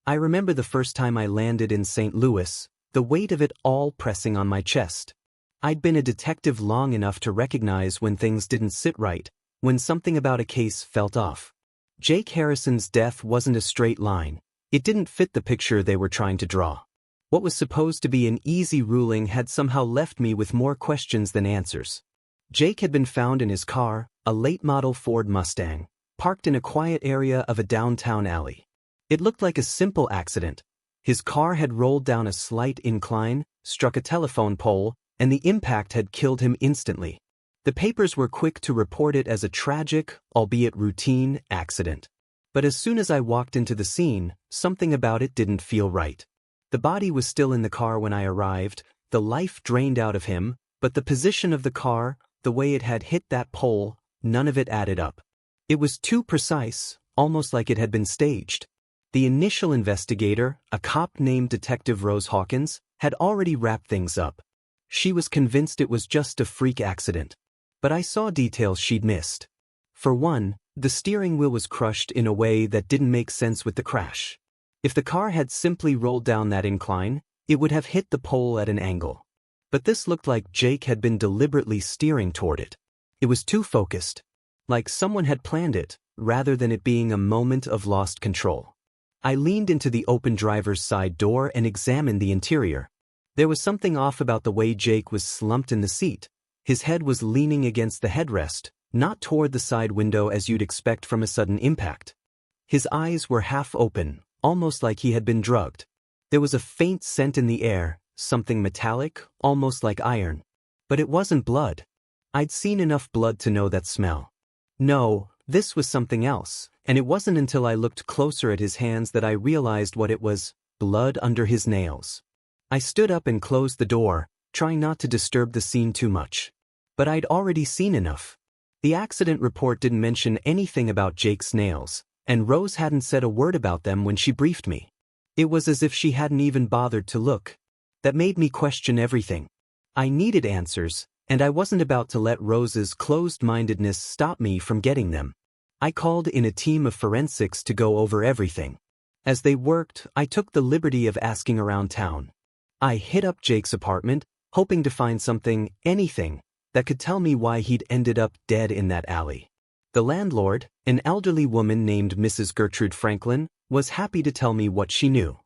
I remember the first time I landed in St. Louis, the weight of it all pressing on my chest. I'd been a detective long enough to recognize when things didn't sit right, when something about a case felt off. Jake Harrison's death wasn't a straight line. It didn't fit the picture they were trying to draw. What was supposed to be an easy ruling had somehow left me with more questions than answers. Jake had been found in his car, a late-model Ford Mustang, parked in a quiet area of a downtown alley. It looked like a simple accident. His car had rolled down a slight incline, struck a telephone pole, and the impact had killed him instantly. The papers were quick to report it as a tragic, albeit routine, accident. But as soon as I walked into the scene, something about it didn't feel right. The body was still in the car when I arrived, the life drained out of him, but the position of the car, the way it had hit that pole, none of it added up. It was too precise, almost like it had been staged. The initial investigator, a cop named Detective Rose Hawkins, had already wrapped things up. She was convinced it was just a freak accident. But I saw details she'd missed. For one, the steering wheel was crushed in a way that didn't make sense with the crash. If the car had simply rolled down that incline, it would have hit the pole at an angle. But this looked like Jake had been deliberately steering toward it. It was too focused. Like someone had planned it, rather than it being a moment of lost control. I leaned into the open driver's side door and examined the interior. There was something off about the way Jake was slumped in the seat. His head was leaning against the headrest, not toward the side window as you'd expect from a sudden impact. His eyes were half open, almost like he had been drugged. There was a faint scent in the air, something metallic, almost like iron. But it wasn't blood. I'd seen enough blood to know that smell. No, this was something else, and it wasn't until I looked closer at his hands that I realized what it was: blood under his nails. I stood up and closed the door, trying not to disturb the scene too much. But I'd already seen enough. The accident report didn't mention anything about Jake's nails, and Rose hadn't said a word about them when she briefed me. It was as if she hadn't even bothered to look. That made me question everything. I needed answers, and I wasn't about to let Rose's closed-mindedness stop me from getting them. I called in a team of forensics to go over everything. As they worked, I took the liberty of asking around town. I hit up Jake's apartment, hoping to find something, anything, that could tell me why he'd ended up dead in that alley. The landlord, an elderly woman named Mrs. Gertrude Franklin, was happy to tell me what she knew.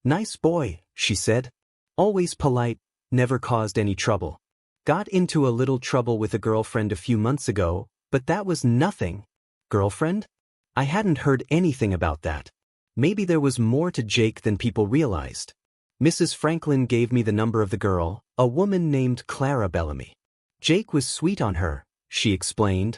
"Nice boy," she said. "Always polite, never caused any trouble. Got into a little trouble with a girlfriend a few months ago, but that was nothing." Girlfriend? I hadn't heard anything about that. Maybe there was more to Jake than people realized. Mrs. Franklin gave me the number of the girl, a woman named Clara Bellamy. Jake was sweet on her, she explained.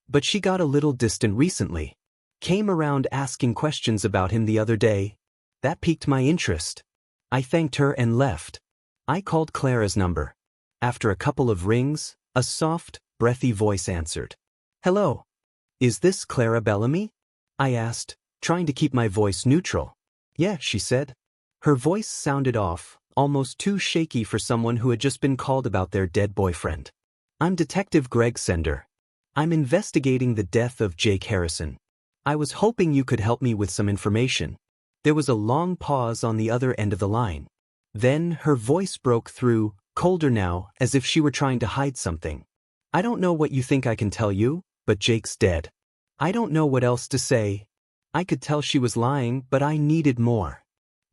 But she got a little distant recently. Came around asking questions about him the other day. That piqued my interest. I thanked her and left. I called Clara's number. After a couple of rings, a soft, breathy voice answered. "Hello. Is this Clara Bellamy?" I asked, trying to keep my voice neutral. "Yeah," she said. Her voice sounded off, almost too shaky for someone who had just been called about their dead boyfriend. "I'm Detective Greg Sender. I'm investigating the death of Jake Harrison. I was hoping you could help me with some information." There was a long pause on the other end of the line. Then her voice broke through, colder now, as if she were trying to hide something. "I don't know what you think I can tell you, but Jake's dead. I don't know what else to say." I could tell she was lying, but I needed more.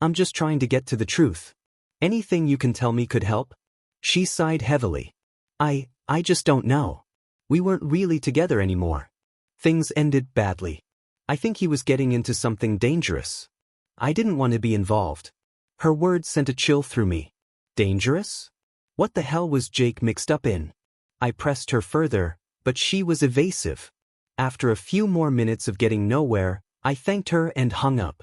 "I'm just trying to get to the truth. Anything you can tell me could help?" She sighed heavily. I just don't know. We weren't really together anymore. Things ended badly. I think he was getting into something dangerous. I didn't want to be involved." Her words sent a chill through me. Dangerous? What the hell was Jake mixed up in? I pressed her further, but she was evasive. After a few more minutes of getting nowhere, I thanked her and hung up.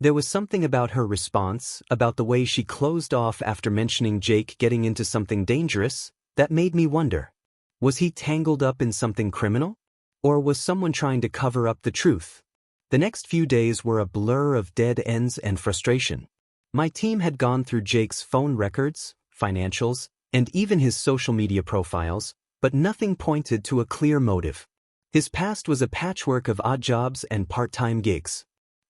There was something about her response, about the way she closed off after mentioning Jake getting into something dangerous, that made me wonder. Was he tangled up in something criminal? Or was someone trying to cover up the truth? The next few days were a blur of dead ends and frustration. My team had gone through Jake's phone records, financials, and even his social media profiles, but nothing pointed to a clear motive. His past was a patchwork of odd jobs and part-time gigs.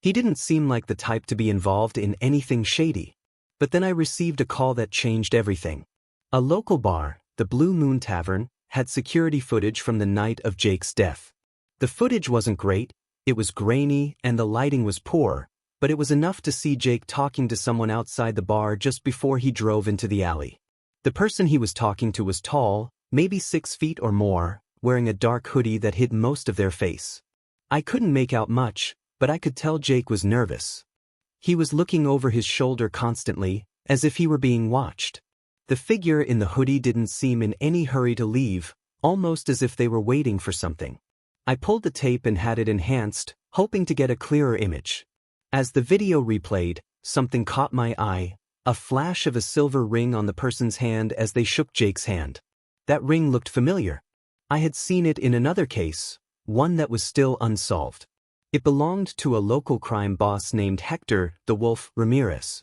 He didn't seem like the type to be involved in anything shady. But then I received a call that changed everything. A local bar, the Blue Moon Tavern, had security footage from the night of Jake's death. The footage wasn't great, it was grainy and the lighting was poor, but it was enough to see Jake talking to someone outside the bar just before he drove into the alley. The person he was talking to was tall, maybe 6 feet or more, wearing a dark hoodie that hid most of their face. I couldn't make out much, but I could tell Jake was nervous. He was looking over his shoulder constantly, as if he were being watched. The figure in the hoodie didn't seem in any hurry to leave, almost as if they were waiting for something. I pulled the tape and had it enhanced, hoping to get a clearer image. As the video replayed, something caught my eye, a flash of a silver ring on the person's hand as they shook Jake's hand. That ring looked familiar. I had seen it in another case, one that was still unsolved. It belonged to a local crime boss named Hector the Wolf Ramirez.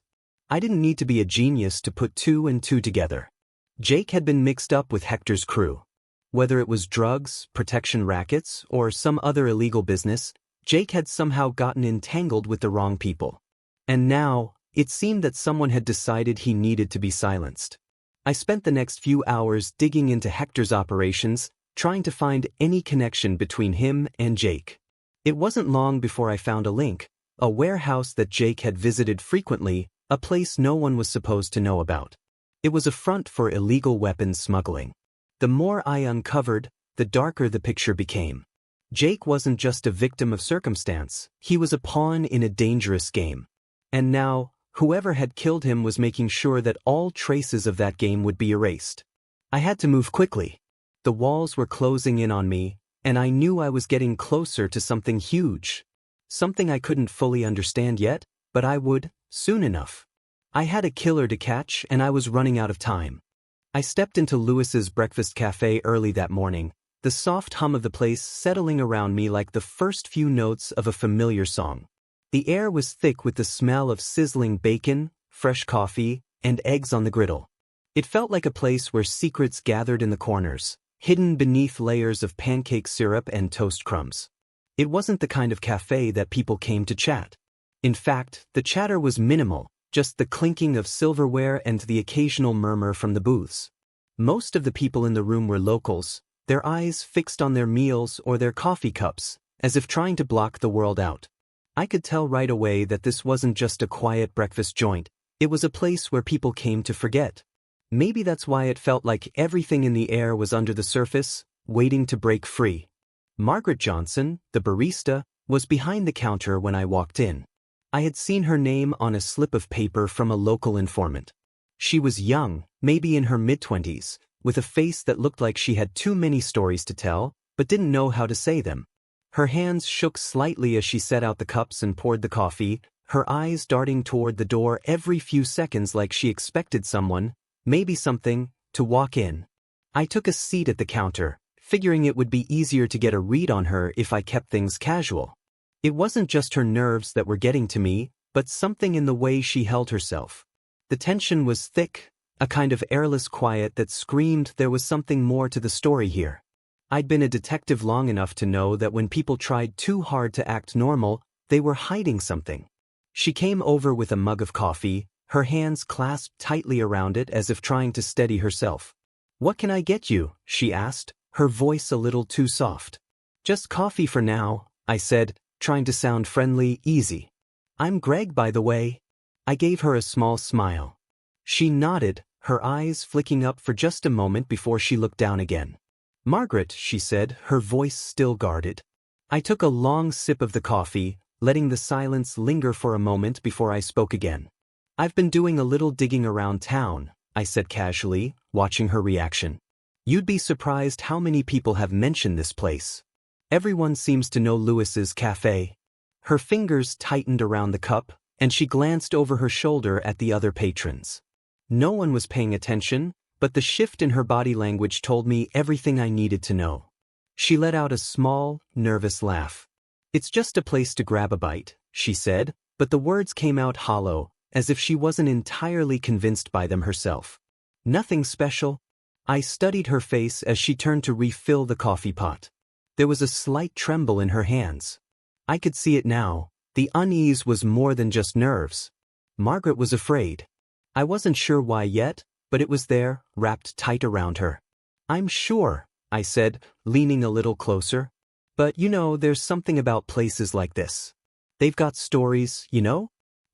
I didn't need to be a genius to put 2 and 2 together. Jake had been mixed up with Hector's crew. Whether it was drugs, protection rackets, or some other illegal business, Jake had somehow gotten entangled with the wrong people. And now, it seemed that someone had decided he needed to be silenced. I spent the next few hours digging into Hector's operations, trying to find any connection between him and Jake. It wasn't long before I found a link, a warehouse that Jake had visited frequently, a place no one was supposed to know about. It was a front for illegal weapons smuggling. The more I uncovered, the darker the picture became. Jake wasn't just a victim of circumstance, he was a pawn in a dangerous game. And now, whoever had killed him was making sure that all traces of that game would be erased. I had to move quickly. The walls were closing in on me, and I knew I was getting closer to something huge. Something I couldn't fully understand yet, but I would, soon enough. I had a killer to catch and I was running out of time. I stepped into Lewis's breakfast cafe early that morning, the soft hum of the place settling around me like the first few notes of a familiar song. The air was thick with the smell of sizzling bacon, fresh coffee, and eggs on the griddle. It felt like a place where secrets gathered in the corners, hidden beneath layers of pancake syrup and toast crumbs. It wasn't the kind of cafe that people came to chat. In fact, the chatter was minimal, just the clinking of silverware and the occasional murmur from the booths. Most of the people in the room were locals, their eyes fixed on their meals or their coffee cups, as if trying to block the world out. I could tell right away that this wasn't just a quiet breakfast joint, it was a place where people came to forget. Maybe that's why it felt like everything in the air was under the surface, waiting to break free. Margaret Johnson, the barista, was behind the counter when I walked in. I had seen her name on a slip of paper from a local informant. She was young, maybe in her mid-20s, with a face that looked like she had too many stories to tell, but didn't know how to say them. Her hands shook slightly as she set out the cups and poured the coffee, her eyes darting toward the door every few seconds like she expected someone, maybe something, to walk in. I took a seat at the counter, figuring it would be easier to get a read on her if I kept things casual. It wasn't just her nerves that were getting to me, but something in the way she held herself. The tension was thick, a kind of airless quiet that screamed there was something more to the story here. I'd been a detective long enough to know that when people tried too hard to act normal, they were hiding something. She came over with a mug of coffee, her hands clasped tightly around it as if trying to steady herself. "What can I get you?" she asked, her voice a little too soft. "Just coffee for now," I said, trying to sound friendly, easy. "I'm Greg, by the way." I gave her a small smile. She nodded, her eyes flicking up for just a moment before she looked down again. "Margaret," she said, her voice still guarded. I took a long sip of the coffee, letting the silence linger for a moment before I spoke again. "I've been doing a little digging around town," I said casually, watching her reaction. "You'd be surprised how many people have mentioned this place. Everyone seems to know Lewis's cafe." Her fingers tightened around the cup, and she glanced over her shoulder at the other patrons. No one was paying attention, but the shift in her body language told me everything I needed to know. She let out a small, nervous laugh. "It's just a place to grab a bite," she said, but the words came out hollow, as if she wasn't entirely convinced by them herself. "Nothing special." I studied her face as she turned to refill the coffee pot. There was a slight tremble in her hands. I could see it now, The unease was more than just nerves. Margaret was afraid. I wasn't sure why yet, but it was there, wrapped tight around her. "I'm sure," I said, leaning a little closer. "But there's something about places like this. They've got stories,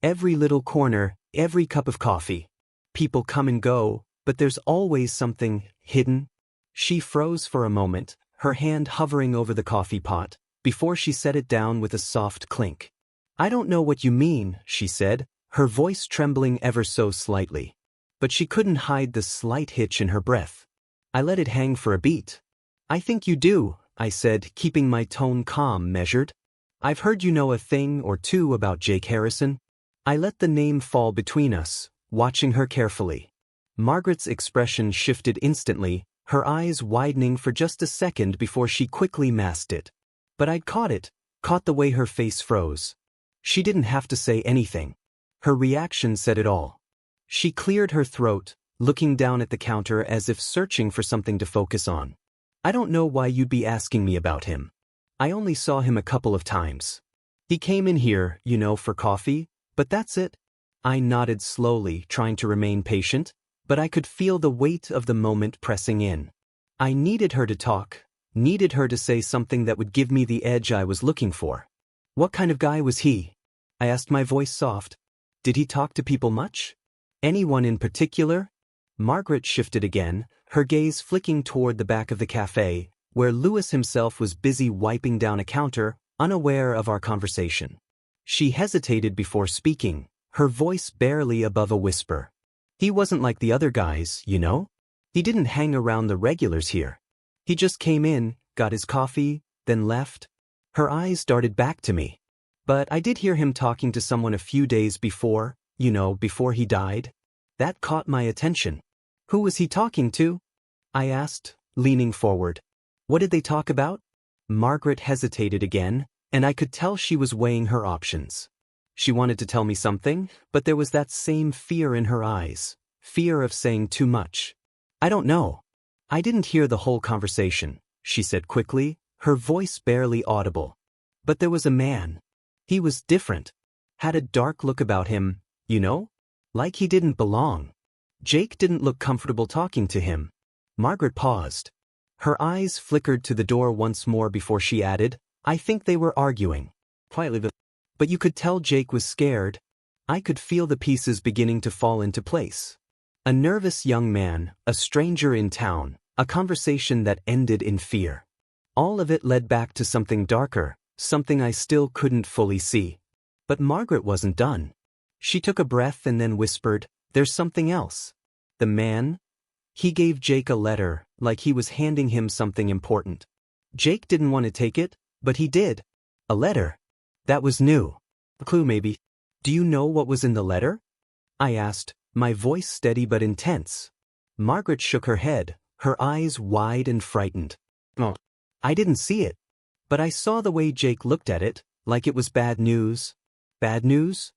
Every little corner, every cup of coffee. People come and go, but there's always something hidden." She froze for a moment, her hand hovering over the coffee pot, before she set it down with a soft clink. "I don't know what you mean," she said, her voice trembling ever so slightly. But she couldn't hide the slight hitch in her breath. I let it hang for a beat. "I think you do," I said, keeping my tone calm, measured. "I've heard you know a thing or two about Jake Harrison." I let the name fall between us, watching her carefully. Margaret's expression shifted instantly, her eyes widening for just a second before she quickly masked it. But I'd caught the way her face froze. She didn't have to say anything. Her reaction said it all. She cleared her throat, looking down at the counter as if searching for something to focus on. "I don't know why you'd be asking me about him. I only saw him a couple of times. He came in here, for coffee, but that's it." I nodded slowly, trying to remain patient, but I could feel the weight of the moment pressing in. I needed her to talk, needed her to say something that would give me the edge I was looking for. "What kind of guy was he?" I asked, my voice soft. "Did he talk to people much? Anyone in particular?" Margaret shifted again, her gaze flicking toward the back of the cafe, where Lewis himself was busy wiping down a counter, unaware of our conversation. She hesitated before speaking, her voice barely above a whisper. "He wasn't like the other guys, He didn't hang around the regulars here. He just came in, got his coffee, then left." Her eyes darted back to me. "But I did hear him talking to someone a few days before, before he died." That caught my attention. "Who was he talking to?" I asked, leaning forward. "What did they talk about?" Margaret hesitated again, and I could tell she was weighing her options. She wanted to tell me something, but there was that same fear in her eyes, fear of saying too much. "I don't know. I didn't hear the whole conversation," she said quickly, her voice barely audible. "But there was a man. He was different. Had a dark look about him, like he didn't belong. Jake didn't look comfortable talking to him." Margaret paused. Her eyes flickered to the door once more before she added, "I think they were arguing. Quietly, but you could tell Jake was scared." I could feel the pieces beginning to fall into place. A nervous young man, a stranger in town, a conversation that ended in fear. All of it led back to something darker, something I still couldn't fully see. But Margaret wasn't done. She took a breath and then whispered, "There's something else. The man? He gave Jake a letter, like he was handing him something important. Jake didn't want to take it, but he did. A letter. That was new. A clue maybe. Do you know what was in the letter?" I asked, my voice steady but intense. Margaret shook her head, her eyes wide and frightened. "Oh, I didn't see it. But I saw the way Jake looked at it, like it was bad news." "Bad news?"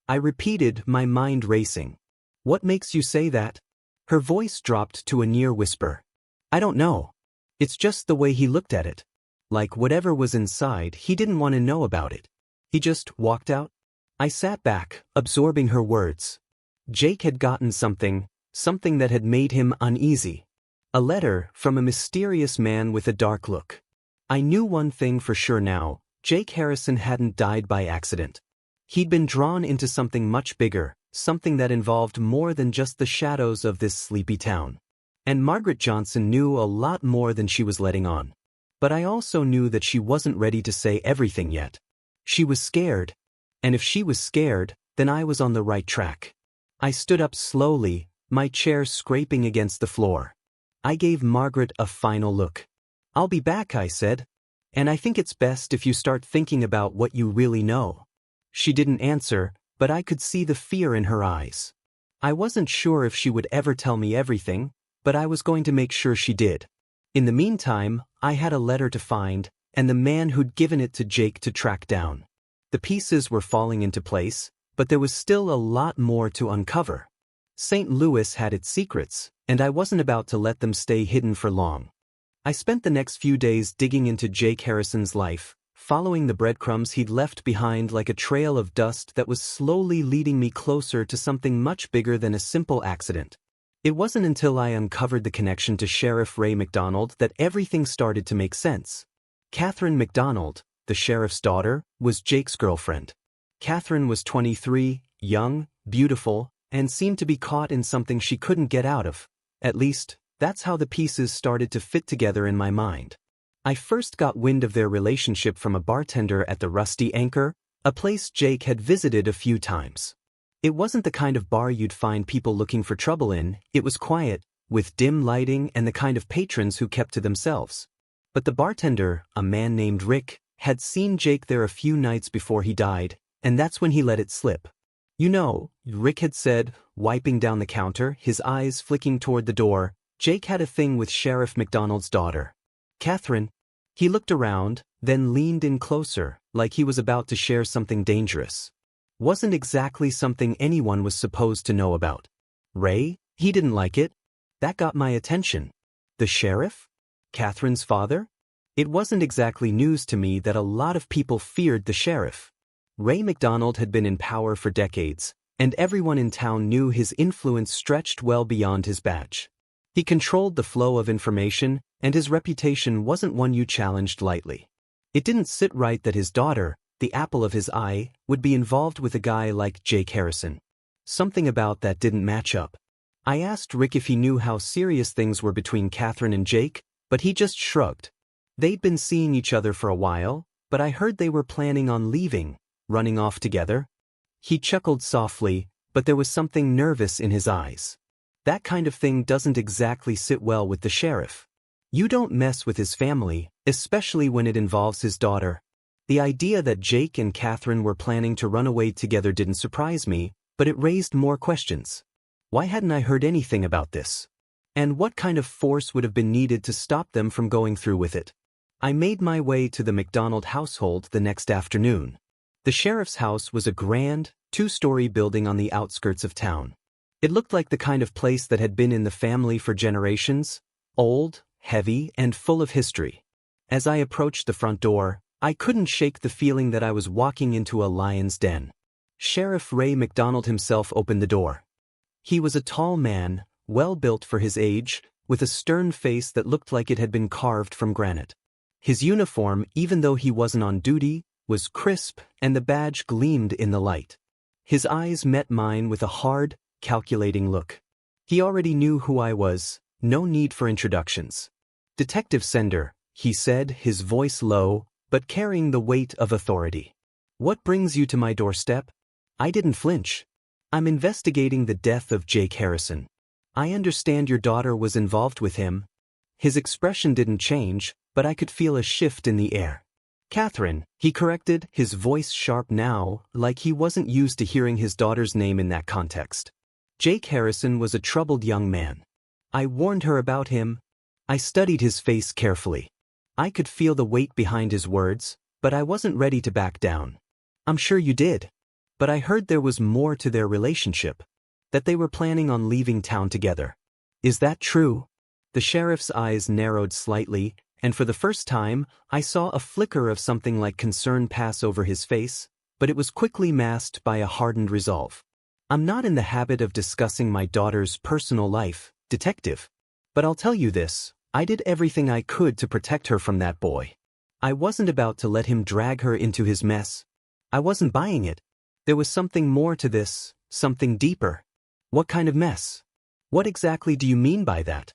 I repeated, my mind racing. "What makes you say that?" Her voice dropped to a near whisper. "I don't know. It's just the way he looked at it. Like whatever was inside, he didn't want to know about it. He just walked out." I sat back, absorbing her words. Jake had gotten something that had made him uneasy. A letter from a mysterious man with a dark look. I knew one thing for sure now, Jake Harrison hadn't died by accident. He'd been drawn into something much bigger, something that involved more than just the shadows of this sleepy town. And Margaret Johnson knew a lot more than she was letting on. But I also knew that she wasn't ready to say everything yet. She was scared. And if she was scared, then I was on the right track. I stood up slowly, my chair scraping against the floor. I gave Margaret a final look. "I'll be back," I said. "And I think it's best if you start thinking about what you really know." She didn't answer, but I could see the fear in her eyes. I wasn't sure if she would ever tell me everything, but I was going to make sure she did. In the meantime, I had a letter to find, and the man who'd given it to Jake to track down. The pieces were falling into place, but there was still a lot more to uncover. St. Louis had its secrets, and I wasn't about to let them stay hidden for long. I spent the next few days digging into Jake Harrison's life, following the breadcrumbs he'd left behind like a trail of dust that was slowly leading me closer to something much bigger than a simple accident. It wasn't until I uncovered the connection to Sheriff Ray McDonald that everything started to make sense. Catherine McDonald, the sheriff's daughter, was Jake's girlfriend. Catherine was 23, young, beautiful, and seemed to be caught in something she couldn't get out of. At least, that's how the pieces started to fit together in my mind. I first got wind of their relationship from a bartender at the Rusty Anchor, a place Jake had visited a few times. It wasn't the kind of bar you'd find people looking for trouble in. It was quiet, with dim lighting and the kind of patrons who kept to themselves. But the bartender, a man named Rick, had seen Jake there a few nights before he died, and that's when he let it slip. "You know," Rick had said, wiping down the counter, his eyes flicking toward the door, "Jake had a thing with Sheriff McDonald's daughter. Catherine." He looked around, then leaned in closer, like he was about to share something dangerous. Wasn't exactly something anyone was supposed to know about. Ray? He didn't like it. That got my attention. The sheriff? Catherine's father? It wasn't exactly news to me that a lot of people feared the sheriff. Ray McDonald had been in power for decades, and everyone in town knew his influence stretched well beyond his badge. He controlled the flow of information, and his reputation wasn't one you challenged lightly. It didn't sit right that his daughter, the apple of his eye, would be involved with a guy like Jake Harrison. Something about that didn't match up. I asked Rick if he knew how serious things were between Catherine and Jake, but he just shrugged. They'd been seeing each other for a while, but I heard they were planning on leaving, running off together. He chuckled softly, but there was something nervous in his eyes. That kind of thing doesn't exactly sit well with the sheriff. You don't mess with his family, especially when it involves his daughter. The idea that Jake and Catherine were planning to run away together didn't surprise me, but it raised more questions. Why hadn't I heard anything about this? And what kind of force would have been needed to stop them from going through with it? I made my way to the McDonald household the next afternoon. The sheriff's house was a grand, two-story building on the outskirts of town. It looked like the kind of place that had been in the family for generations, old, heavy, and full of history. As I approached the front door, I couldn't shake the feeling that I was walking into a lion's den. Sheriff Ray McDonald himself opened the door. He was a tall man, well-built for his age, with a stern face that looked like it had been carved from granite. His uniform, even though he wasn't on duty, was crisp, and the badge gleamed in the light. His eyes met mine with a hard, calculating look. He already knew who I was, no need for introductions. "Detective Sender," he said, his voice low, but carrying the weight of authority. "What brings you to my doorstep?" I didn't flinch. "I'm investigating the death of Jake Harrison. I understand your daughter was involved with him." His expression didn't change, but I could feel a shift in the air. "Catherine," he corrected, his voice sharp now, like he wasn't used to hearing his daughter's name in that context. "Jake Harrison was a troubled young man. I warned her about him." I studied his face carefully. I could feel the weight behind his words, but I wasn't ready to back down. "I'm sure you did. But I heard there was more to their relationship. That they were planning on leaving town together. Is that true?" The sheriff's eyes narrowed slightly, and for the first time, I saw a flicker of something like concern pass over his face, but it was quickly masked by a hardened resolve. "I'm not in the habit of discussing my daughter's personal life, detective. But I'll tell you this, I did everything I could to protect her from that boy. I wasn't about to let him drag her into his mess. I wasn't buying it. There was something more to this, something deeper." "What kind of mess? What exactly do you mean by that?"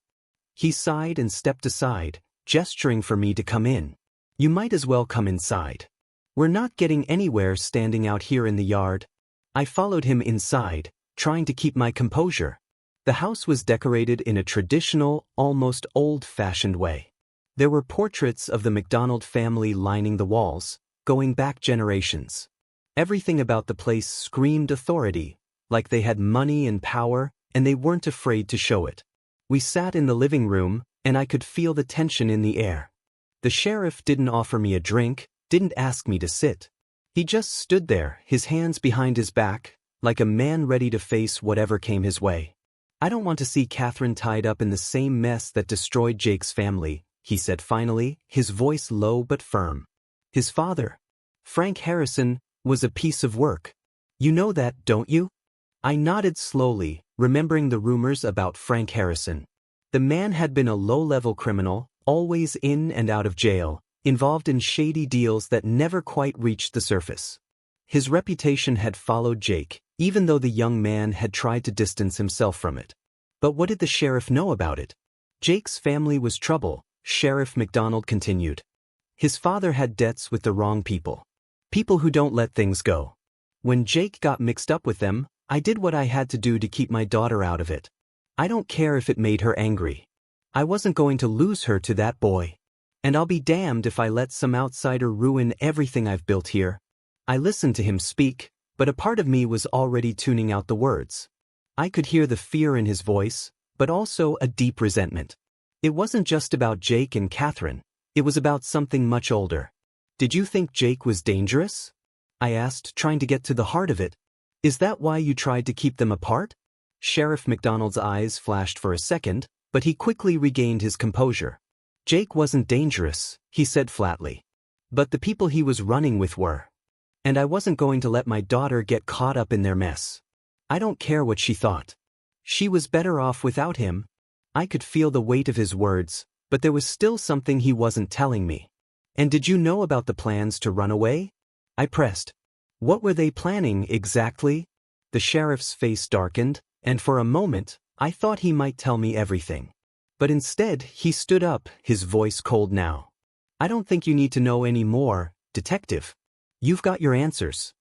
He sighed and stepped aside, gesturing for me to come in. "You might as well come inside. We're not getting anywhere standing out here in the yard." I followed him inside, trying to keep my composure. The house was decorated in a traditional, almost old-fashioned way. There were portraits of the McDonald family lining the walls, going back generations. Everything about the place screamed authority, like they had money and power, and they weren't afraid to show it. We sat in the living room, and I could feel the tension in the air. The sheriff didn't offer me a drink, didn't ask me to sit. He just stood there, his hands behind his back, like a man ready to face whatever came his way. "I don't want to see Catherine tied up in the same mess that destroyed Jake's family," he said finally, his voice low but firm. His father, Frank Harrison, was a piece of work. You know that, don't you? I nodded slowly, remembering the rumors about Frank Harrison. The man had been a low-level criminal, always in and out of jail, involved in shady deals that never quite reached the surface. His reputation had followed Jake, even though the young man had tried to distance himself from it. But what did the sheriff know about it? Jake's family was trouble, Sheriff McDonald continued. His father had debts with the wrong people. People who don't let things go. When Jake got mixed up with them, I did what I had to do to keep my daughter out of it. I don't care if it made her angry. I wasn't going to lose her to that boy. And I'll be damned if I let some outsider ruin everything I've built here. I listened to him speak, but a part of me was already tuning out the words. I could hear the fear in his voice, but also a deep resentment. It wasn't just about Jake and Catherine. It was about something much older. Did you think Jake was dangerous? I asked, trying to get to the heart of it. Is that why you tried to keep them apart? Sheriff McDonald's eyes flashed for a second, but he quickly regained his composure. Jake wasn't dangerous, he said flatly. But the people he was running with were. And I wasn't going to let my daughter get caught up in their mess. I don't care what she thought. She was better off without him. I could feel the weight of his words, but there was still something he wasn't telling me. And did you know about the plans to run away? I pressed. What were they planning exactly? The sheriff's face darkened, and for a moment, I thought he might tell me everything. But instead, he stood up, his voice cold now. I don't think you need to know any more, detective. You've got your answers.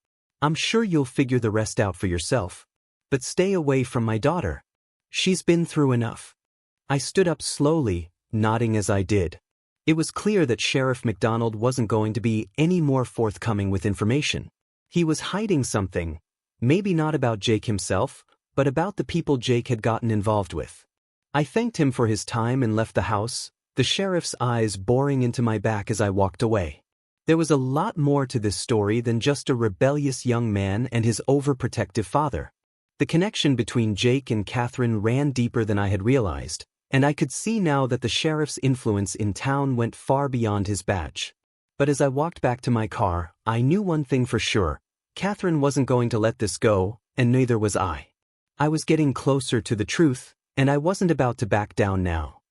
I'm sure you'll figure the rest out for yourself. But stay away from my daughter. She's been through enough. I stood up slowly, nodding as I did. It was clear that Sheriff McDonald wasn't going to be any more forthcoming with information. He was hiding something, maybe not about Jake himself, but about the people Jake had gotten involved with. I thanked him for his time and left the house, the sheriff's eyes boring into my back as I walked away. There was a lot more to this story than just a rebellious young man and his overprotective father. The connection between Jake and Catherine ran deeper than I had realized, and I could see now that the sheriff's influence in town went far beyond his badge. But as I walked back to my car, I knew one thing for sure. Catherine wasn't going to let this go, and neither was I. I was getting closer to the truth, and I wasn't about to back down now.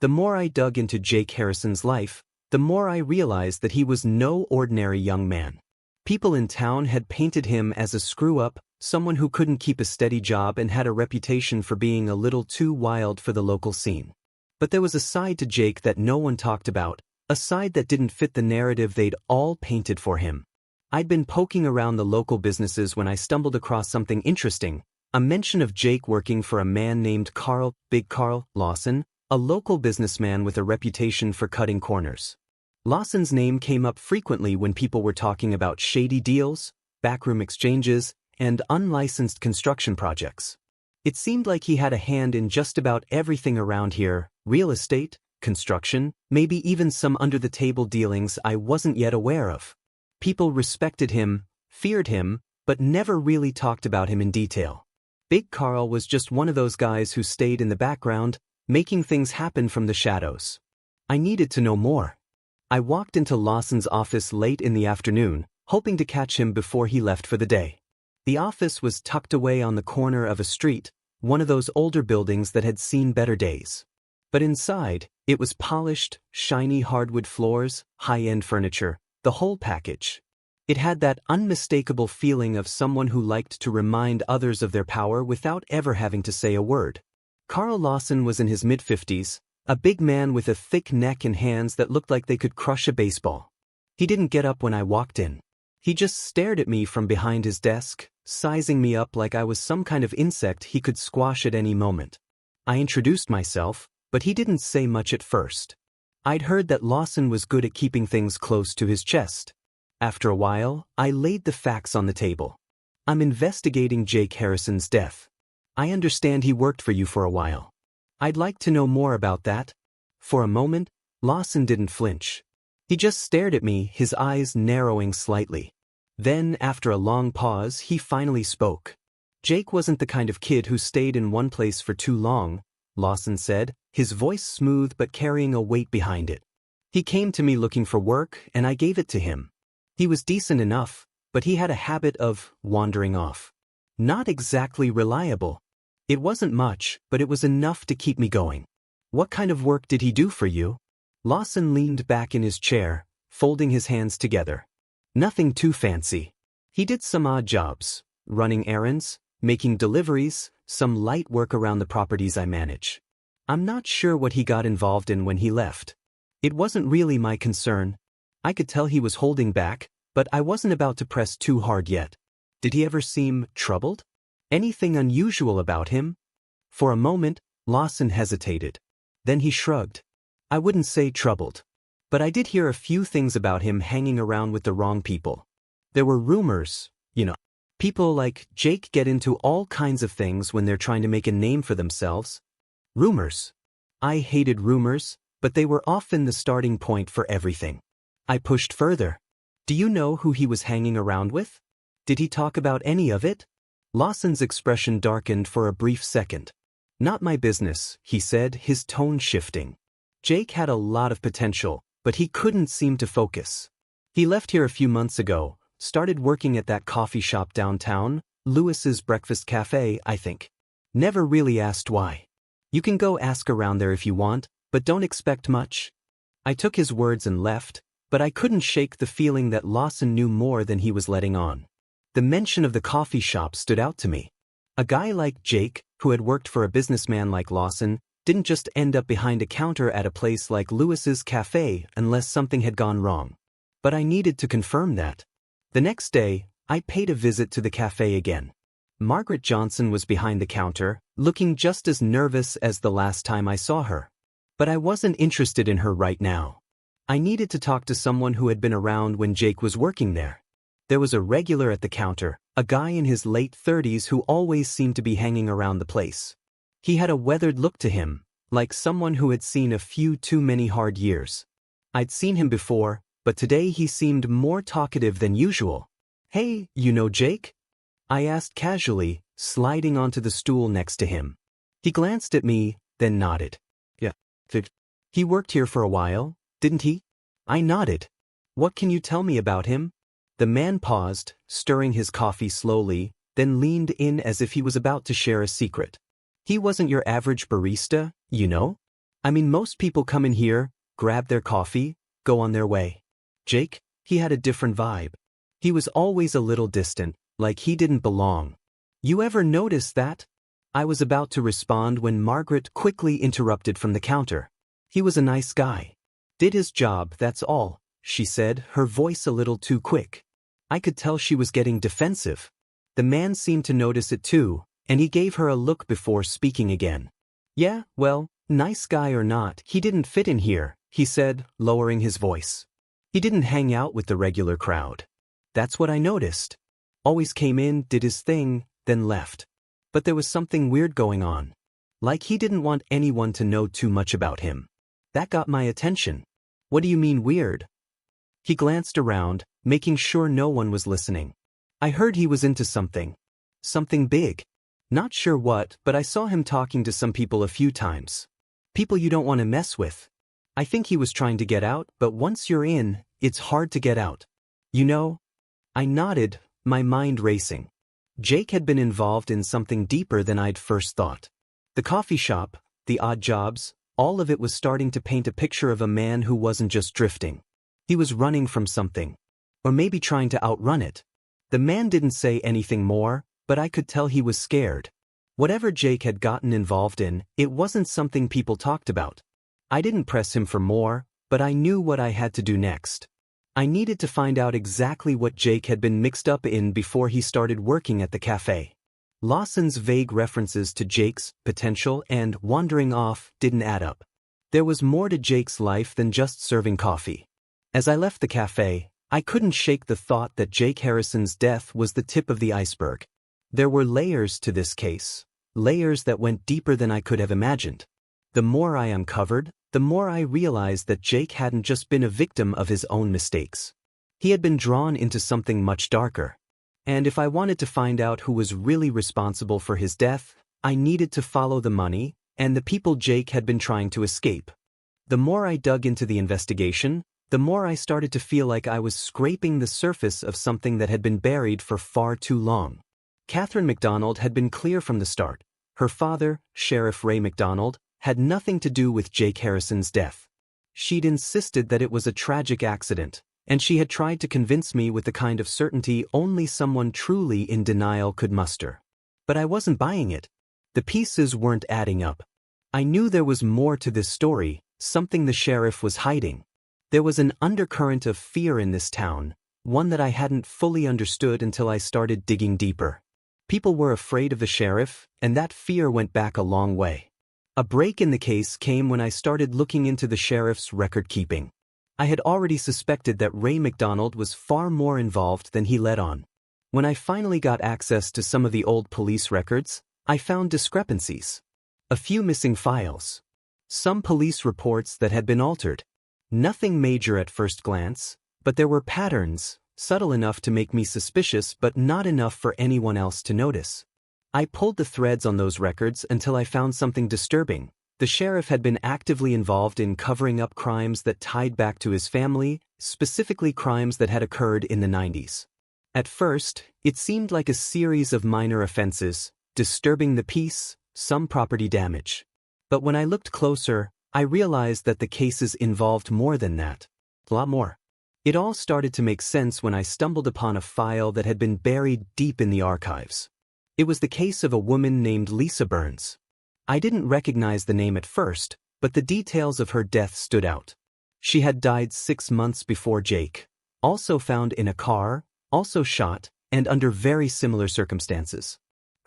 The more I dug into Jake Harrison's life, the more I realized that he was no ordinary young man. People in town had painted him as a screw-up, someone who couldn't keep a steady job and had a reputation for being a little too wild for the local scene. But there was a side to Jake that no one talked about, a side that didn't fit the narrative they'd all painted for him. I'd been poking around the local businesses when I stumbled across something interesting, a mention of Jake working for a man named Big Carl Lawson, a local businessman with a reputation for cutting corners. Lawson's name came up frequently when people were talking about shady deals, backroom exchanges, and unlicensed construction projects. It seemed like he had a hand in just about everything around here, real estate, construction, maybe even some under-the-table dealings I wasn't yet aware of. People respected him, feared him, but never really talked about him in detail. Big Carl was just one of those guys who stayed in the background, making things happen from the shadows. I needed to know more. I walked into Lawson's office late in the afternoon, hoping to catch him before he left for the day. The office was tucked away on the corner of a street, one of those older buildings that had seen better days. But inside, it was polished, shiny hardwood floors, high-end furniture, the whole package. It had that unmistakable feeling of someone who liked to remind others of their power without ever having to say a word. Carl Lawson was in his mid-50s, a big man with a thick neck and hands that looked like they could crush a baseball. He didn't get up when I walked in. He just stared at me from behind his desk, sizing me up like I was some kind of insect he could squash at any moment. I introduced myself, but he didn't say much at first. I'd heard that Lawson was good at keeping things close to his chest. After a while, I laid the facts on the table. I'm investigating Jake Harrison's death. I understand he worked for you for a while. I'd like to know more about that. For a moment, Lawson didn't flinch. He just stared at me, his eyes narrowing slightly. Then, after a long pause, he finally spoke. Jake wasn't the kind of kid who stayed in one place for too long, Lawson said, his voice smooth but carrying a weight behind it. He came to me looking for work, and I gave it to him. He was decent enough, but he had a habit of wandering off. Not exactly reliable. It wasn't much, but it was enough to keep me going. What kind of work did he do for you? Lawson leaned back in his chair, folding his hands together. Nothing too fancy. He did some odd jobs, running errands, making deliveries, some light work around the properties I manage. I'm not sure what he got involved in when he left. It wasn't really my concern. I could tell he was holding back, but I wasn't about to press too hard yet. Did he ever seem troubled? Anything unusual about him? For a moment, Lawson hesitated. Then he shrugged. I wouldn't say troubled. But I did hear a few things about him hanging around with the wrong people. There were rumors, People like Jake get into all kinds of things when they're trying to make a name for themselves. Rumors. I hated rumors, but they were often the starting point for everything. I pushed further. Do you know who he was hanging around with? Did he talk about any of it? Lawson's expression darkened for a brief second. Not my business, he said, his tone shifting. Jake had a lot of potential, but he couldn't seem to focus. He left here a few months ago, started working at that coffee shop downtown, Lewis's Breakfast Cafe, I think. Never really asked why. You can go ask around there if you want, but don't expect much. I took his words and left, but I couldn't shake the feeling that Lawson knew more than he was letting on. The mention of the coffee shop stood out to me. A guy like Jake, who had worked for a businessman like Lawson, didn't just end up behind a counter at a place like Lewis's Cafe unless something had gone wrong. But I needed to confirm that. The next day, I paid a visit to the cafe again. Margaret Johnson was behind the counter, looking just as nervous as the last time I saw her. But I wasn't interested in her right now. I needed to talk to someone who had been around when Jake was working there. There was a regular at the counter, a guy in his late 30s who always seemed to be hanging around the place. He had a weathered look to him, like someone who had seen a few too many hard years. I'd seen him before, but today he seemed more talkative than usual. Hey, you know Jake? I asked casually, sliding onto the stool next to him. He glanced at me, then nodded. Yeah. He worked here for a while, didn't he? I nodded. What can you tell me about him? The man paused, stirring his coffee slowly, then leaned in as if he was about to share a secret. He wasn't your average barista, you know? I mean, most people come in here, grab their coffee, go on their way. Jake, he had a different vibe. He was always a little distant, like he didn't belong. You ever notice that? I was about to respond when Margaret quickly interrupted from the counter. He was a nice guy. Did his job, that's all, she said, her voice a little too quick. I could tell she was getting defensive. The man seemed to notice it too, and he gave her a look before speaking again. Yeah, well, nice guy or not, he didn't fit in here, he said, lowering his voice. He didn't hang out with the regular crowd. That's what I noticed. Always came in, did his thing, then left. But there was something weird going on. Like he didn't want anyone to know too much about him. That got my attention. What do you mean weird? He glanced around, making sure no one was listening. I heard he was into something. Something big. Not sure what, but I saw him talking to some people a few times. People you don't want to mess with. I think he was trying to get out, but once you're in, it's hard to get out. You know? I nodded, my mind racing. Jake had been involved in something deeper than I'd first thought. The coffee shop, the odd jobs, all of it was starting to paint a picture of a man who wasn't just drifting. He was running from something. Or maybe trying to outrun it. The man didn't say anything more, but I could tell he was scared. Whatever Jake had gotten involved in, it wasn't something people talked about. I didn't press him for more, but I knew what I had to do next. I needed to find out exactly what Jake had been mixed up in before he started working at the cafe. Lawson's vague references to Jake's potential and wandering off didn't add up. There was more to Jake's life than just serving coffee. As I left the cafe, I couldn't shake the thought that Jake Harrison's death was the tip of the iceberg. There were layers to this case, layers that went deeper than I could have imagined. The more I uncovered, the more I realized that Jake hadn't just been a victim of his own mistakes. He had been drawn into something much darker. And if I wanted to find out who was really responsible for his death, I needed to follow the money and the people Jake had been trying to escape. The more I dug into the investigation, the more I started to feel like I was scraping the surface of something that had been buried for far too long. Catherine MacDonald had been clear from the start. Her father, Sheriff Ray MacDonald, had nothing to do with Jake Harrison's death. She'd insisted that it was a tragic accident, and she had tried to convince me with the kind of certainty only someone truly in denial could muster. But I wasn't buying it. The pieces weren't adding up. I knew there was more to this story, something the sheriff was hiding. There was an undercurrent of fear in this town, one that I hadn't fully understood until I started digging deeper. People were afraid of the sheriff, and that fear went back a long way. A break in the case came when I started looking into the sheriff's record-keeping. I had already suspected that Ray MacDonald was far more involved than he let on. When I finally got access to some of the old police records, I found discrepancies. A few missing files. Some police reports that had been altered. Nothing major at first glance, but there were patterns, subtle enough to make me suspicious but not enough for anyone else to notice. I pulled the threads on those records until I found something disturbing. The sheriff had been actively involved in covering up crimes that tied back to his family, specifically crimes that had occurred in the 90s. At first, it seemed like a series of minor offenses, disturbing the peace, some property damage. But when I looked closer, I realized that the cases involved more than that. A lot more. It all started to make sense when I stumbled upon a file that had been buried deep in the archives. It was the case of a woman named Lisa Burns. I didn't recognize the name at first, but the details of her death stood out. She had died 6 months before Jake, also found in a car, also shot, and under very similar circumstances.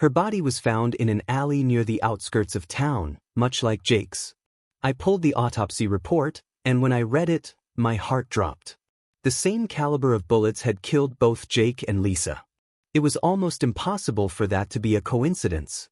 Her body was found in an alley near the outskirts of town, much like Jake's. I pulled the autopsy report, and when I read it, my heart dropped. The same caliber of bullets had killed both Jake and Lisa. It was almost impossible for that to be a coincidence.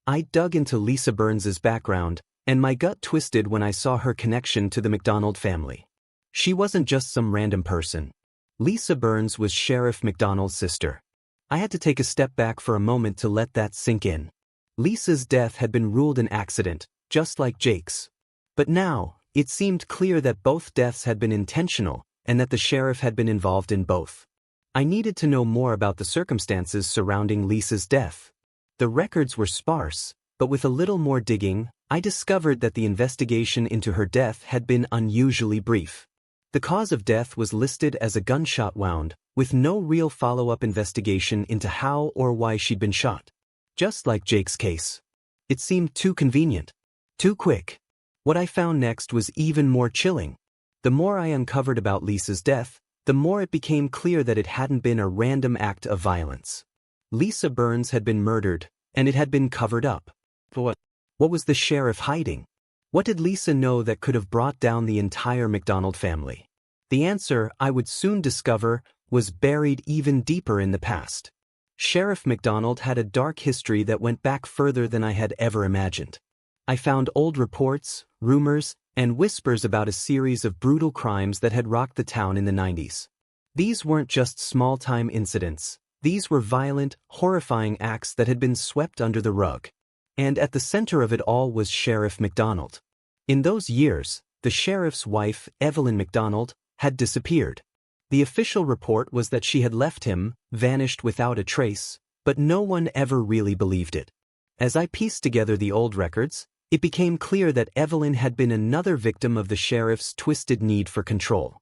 I dug into Lisa Burns's background, and my gut twisted when I saw her connection to the MacDonald family. She wasn't just some random person. Lisa Burns was Sheriff MacDonald's sister. I had to take a step back for a moment to let that sink in. Lisa's death had been ruled an accident, just like Jake's. But now, it seemed clear that both deaths had been intentional, and that the sheriff had been involved in both. I needed to know more about the circumstances surrounding Lisa's death. The records were sparse, but with a little more digging, I discovered that the investigation into her death had been unusually brief. The cause of death was listed as a gunshot wound, with no real follow-up investigation into how or why she'd been shot. Just like Jake's case. It seemed too convenient. Too quick. What I found next was even more chilling. The more I uncovered about Lisa's death, the more it became clear that it hadn't been a random act of violence. Lisa Burns had been murdered, and it had been covered up. But what was the sheriff hiding? What did Lisa know that could have brought down the entire MacDonald family? The answer, I would soon discover, was buried even deeper in the past. Sheriff MacDonald had a dark history that went back further than I had ever imagined. I found old reports, rumors, and whispers about a series of brutal crimes that had rocked the town in the 90s. These weren't just small-time incidents. These were violent, horrifying acts that had been swept under the rug. And at the center of it all was Sheriff MacDonald. In those years, the sheriff's wife, Evelyn MacDonald, had disappeared. The official report was that she had left him, vanished without a trace, but no one ever really believed it. As I pieced together the old records, it became clear that Evelyn had been another victim of the sheriff's twisted need for control.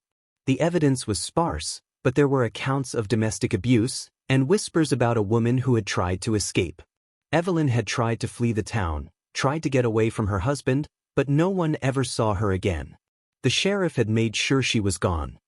The evidence was sparse, but there were accounts of domestic abuse and whispers about a woman who had tried to escape. Evelyn had tried to flee the town, tried to get away from her husband, but no one ever saw her again. The sheriff had made sure she was gone.